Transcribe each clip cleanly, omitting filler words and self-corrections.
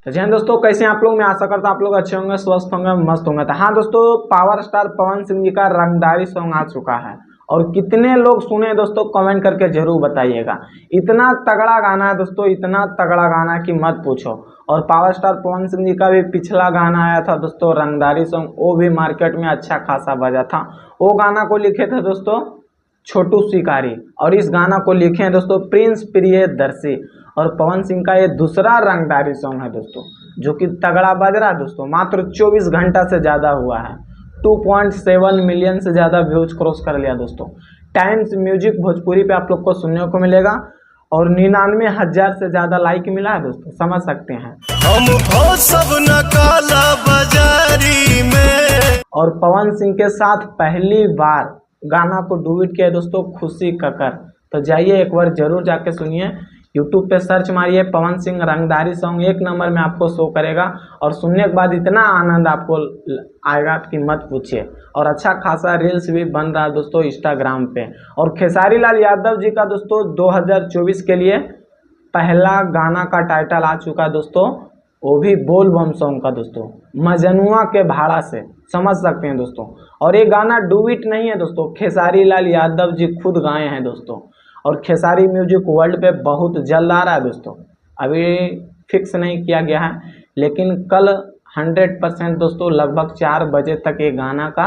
तो जय हिंद दोस्तों, कैसे हैं आप लोग। मैं आशा करता हूं आप लोग अच्छे होंगे, स्वस्थ होंगे, मस्त होंगे। तो हाँ दोस्तों, पावर स्टार पवन सिंह जी का रंगदारी सॉन्ग आ चुका है और कितने लोग सुने दोस्तों, कमेंट करके जरूर बताइएगा। इतना तगड़ा गाना है दोस्तों, इतना तगड़ा गाना कि मत पूछो। और पावर स्टार पवन सिंह जी का भी पिछला गाना आया था दोस्तों, रंगदारी सॉन्ग, वो भी मार्केट में अच्छा खासा बजा था। वो गाना को लिखे थे दोस्तों छोटू शिकारी और इस गाना को लिखे हैं दोस्तों प्रिंस प्रियदर्शी। और पवन सिंह का ये दूसरा रंगदारी सॉन्ग है दोस्तों, जो कि तगड़ा बज रहा है दोस्तों। मात्र 24 घंटा से ज़्यादा हुआ है, 2.7 मिलियन से ज़्यादा व्यूज क्रॉस कर लिया दोस्तों। टाइम्स म्यूजिक भोजपुरी पे आप लोग को सुनने को मिलेगा और 99,000 से ज़्यादा लाइक मिला है दोस्तों, समझ सकते हैं। हम हो सब न काला बाजारी में। और पवन सिंह के साथ पहली बार गाना को डुएट किया दोस्तों खुशी कक्कर। तो जाइए एक बार जरूर जाके सुनिए, यूट्यूब पे सर्च मारिए पवन सिंह रंगदारी सॉन्ग, 1 नंबर में आपको शो करेगा। और सुनने के बाद इतना आनंद आपको आएगा कि मत पूछिए। और अच्छा खासा रील्स भी बन रहा है दोस्तों इंस्टाग्राम पे। और खेसारी लाल यादव जी का दोस्तों 2024 के लिए पहला गाना का टाइटल आ चुका है दोस्तों, वो भी बोल बम सॉन्ग का दोस्तों, मजनुआ के भाड़ा से, समझ सकते हैं दोस्तों। और ये गाना डुएट नहीं है दोस्तों, खेसारी लाल यादव जी खुद गाए हैं दोस्तों। और खेसारी म्यूजिक वर्ल्ड पे बहुत जल्द आ रहा है दोस्तों, अभी फिक्स नहीं किया गया है, लेकिन कल 100% दोस्तों लगभग 4 बजे तक ये गाना का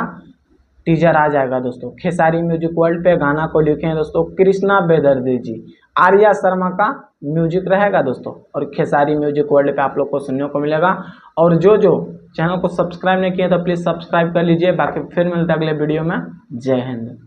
टीजर आ जाएगा दोस्तों। खेसारी म्यूजिक वर्ल्ड पे गाना को लिखे हैं दोस्तों कृष्णा बेदर्दी जी, आर्या शर्मा का म्यूजिक रहेगा दोस्तों। और खेसारी म्यूजिक वर्ल्ड पे आप लोग को सुनने को मिलेगा। और जो चैनल को सब्सक्राइब नहीं किया तो प्लीज़ सब्सक्राइब कर लीजिए। बाकी फिर मिलते हैं अगले वीडियो में। जय हिंद।